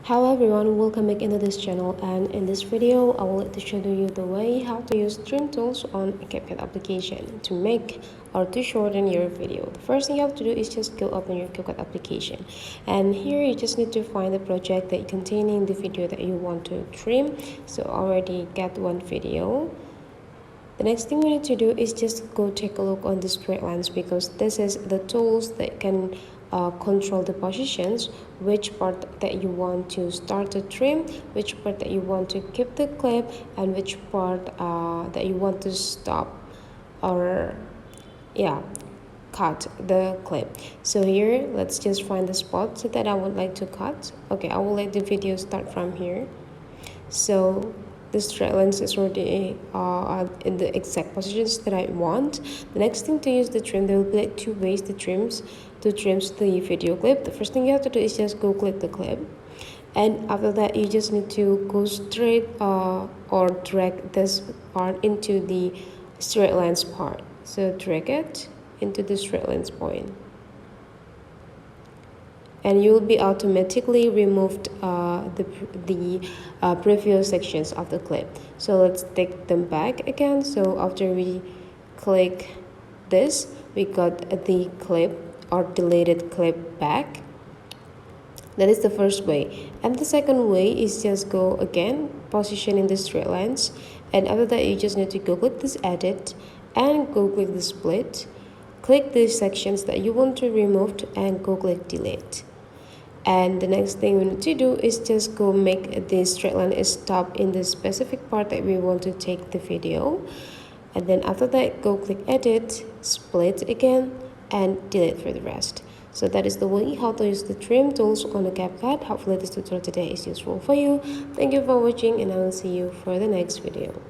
Hello everyone, welcome back into this channel, and in this video I will like to show you the way how to use trim tools on a Capcut application to make or to shorten your video. The first thing you have to do is just go open your Capcut application, and here you just need to find the project that containing the video that you want to trim. So I already got one video. The next thing we need to do is just go take a look on the straight lines, because this is the tools that can control the positions, which part that you want to start to trim, which part that you want to keep the clip, and which part that you want to stop or cut the clip. So here let's just find the spot that I would like to cut. Okay, I will let the video start from here. So the straight lines is already in the exact positions that I want. The next thing to use the trim, there will be like two ways to trim the video clip. The first thing you have to do is just go click the clip, and after that you just need to go straight or drag this part into the straight lines part. So drag it into the straight lines point, and you will be automatically removed the previous sections of the clip. So let's take them back again. So after we click this, we got the clip or deleted clip back. That is the first way. And the second way is just go again, position in the straight lines, and after that you just need to go click this edit and go click the split. Click the sections that you want to remove and go click delete. And the next thing we need to do is just go make the straight line stop in the specific part that we want to take the video. And then after that, go click edit, split again, and delete for the rest. So that is the way how to use the trim tools on the Capcut. Hopefully this tutorial today is useful for you. Thank you for watching, and I will see you for the next video.